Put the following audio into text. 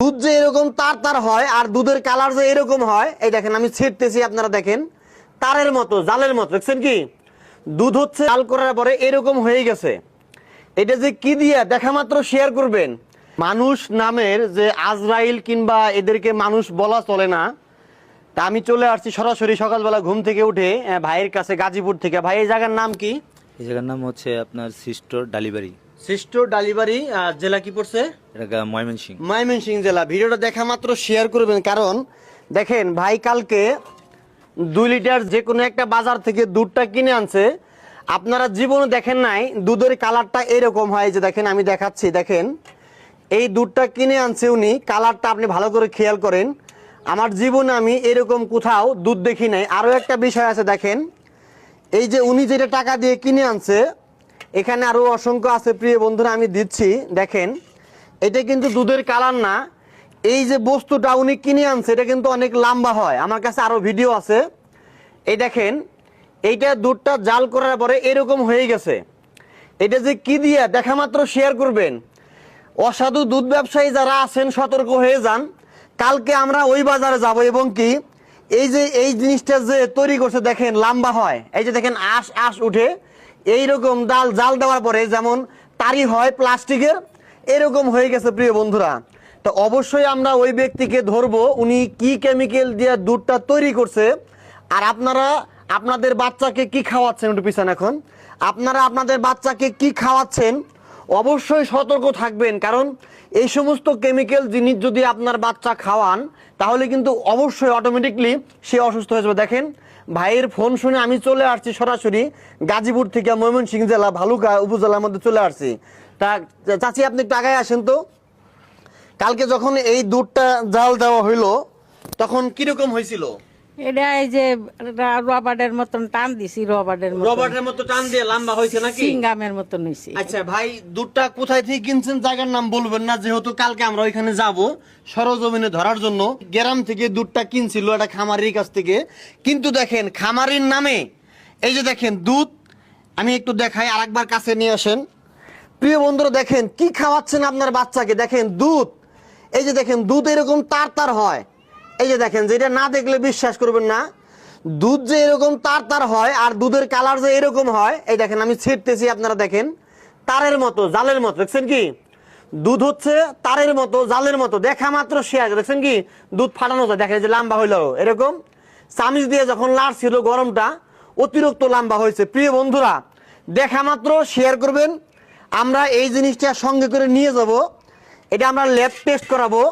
দুধ যে এরকম তার তার হয় আর দুধের কালার যে এরকম হয়, এই দেখেন আমি ছিটতেছি, আপনারা দেখেন তারের মতো, জালের মতো। দেখছেন কি দুধ হচ্ছে জাল করার পরে এরকম হয়ে গেছে। এটা যে কি দিয়ে দেখা মাত্র শেয়ার করবেন। মানুষ নামের যে আজরাইল কিংবা এদেরকে মানুষ বলা চলে না। তা আমি চলে আসছি সরাসরি সকালবেলা ঘুম থেকে উঠে ভাইয়ের কাছে, গাজীপুর থেকে। ভাই এই জায়গার নাম কি? এই জায়গার নাম হচ্ছে আপনার সিস্টোর ডালিবাড়ি। সিস্টোর ডালিবাড়ি, জেলা কি পড়ছে? এটা ময়মনসিংহ। ময়মনসিংহ জেলা। ভিডিওটা দেখা মাত্র শেয়ার করবেন, কারণ দেখেন ভাই কালকে 2 লিটার যে কোনো একটা বাজার থেকে দুধটা কিনে আনছে। আপনারা জীবনে দেখেন নাই দুধের কালারটা এরকম হয়। যে দেখেন আমি দেখাচ্ছি, দেখেন এই দুধটা কিনে আনছে উনি, কালারটা আপনি ভালো করে খেয়াল করেন। আমার জীবনে আমি এরকম কোথাও দুধ দেখি নাই। আরও একটা বিষয় আছে, দেখেন এই যে উনি যেটা টাকা দিয়ে কিনে আনছে, এখানে আরো অসংখ্য আছে প্রিয় বন্ধুরা, আমি দিচ্ছি। দেখেন এটা কিন্তু দুধের কালার না। এই যে বস্তুটা উনি কিনে আনছে এটা কিন্তু অনেক লম্বা হয়। আমার কাছে আরো ভিডিও আছে। এই দেখেন এইটা দুধটা জাল করার পরে এরকম হয়ে গেছে। এটা যে কি দিয়ে দেখা মাত্র শেয়ার করবেন। অসাধু দুধ ব্যবসায়ী যারা আছেন সতর্ক হয়ে যান। কালকে আমরা ওই বাজারে যাব এবং কি এই যে এই জিনিসটা যে তৈরি করছে দেখেন লম্বা হয়। এই যে দেখেন আশ আশ উঠে এইরকম জাল দেওয়ার পরে যেমন তারি হয় প্লাস্টিকের, এরকম হয়ে গেছে প্রিয় বন্ধুরা। তো অবশ্যই আমরা ওই ব্যক্তিকে ধরবো, উনি কি কেমিক্যাল দিয়ে দুধটা তৈরি করছে। আর আপনারা আপনাদের বাচ্চাকে কি খাওয়াচ্ছেন, একটু পিছনে এখন, আপনারা আপনাদের বাচ্চাকে কি খাওয়াচ্ছেন অবশ্যই সতর্ক থাকবেন। কারণ এই সমস্ত কেমিক্যাল জিনিস যদি আপনার বাচ্চা খাওয়ান তাহলে কিন্তু অবশ্যই অটোমেটিকলি সে অসুস্থ হয়ে যাবে। দেখেন ভাইয়ের ফোন শুনে আমি চলে আসছি সরাসরি গাজীপুর থেকে ময়মনসিংহ জেলা ভালুকা উপজেলার মধ্যে চলে আসছি। তা চাচি আপনি একটু আগায় আসেন তো। কালকে যখন এই দুধটা জাল দেওয়া হইলো তখন কিরকম হয়েছিল? এটা এই যে রবার্টের মতন টান দিছি, রবার্টের মতো টান দিয়ে লম্বা হয়েছে নাকি? সিঙ্গামের মতন হইছে। আচ্ছা ভাই দুধটা কোথায় থেকে কিনছেন জায়গার নাম বলবেন না, যেহেতু কালকে আমরা ওইখানে যাব সরজমিনে ধরার জন্য। গ্রাম থেকে দুধটা কিনছিল একটা খামারির কাছ থেকে। কিন্তু দেখেন খামারির নামে এই যে দেখেন দুধ, আমি একটু দেখাই, আরেকবার কাছে নিয়ে আসেন প্রিয় বন্ধুরা। দেখেন কি খাওয়াচ্ছেন আপনার বাচ্চাকে। দেখেন দুধ, এই যে দেখেন দুধ এরকম তার তার হয়। এই যে দেখেন, যেটা না দেখলে বিশ্বাস করবেন না, দুধ যে এরকম তার তার হয় আর দুধের কালার যে এরকম হয়। এই দেখেন আমি ছিটতেছি, আপনারা দেখেন তারের মতো, জালের মতো। দেখছেন কি দুধ হচ্ছে তারের মতো, জালের মতো, দেখা মাত্র শেয়ার। দেখছেন কি দুধ ফাটানো যায়, দেখেন যে লম্বা হইলো এরকম। চামিচ দিয়ে যখন লাড়ছিল গরমটা অতিরিক্ত লম্বা হয়েছে। প্রিয় বন্ধুরা দেখা মাত্র শেয়ার করবেন। আমরা এই জিনিসটা সঙ্গে করে নিয়ে যাব, এটা আমরা ল্যাব টেস্ট করাবো।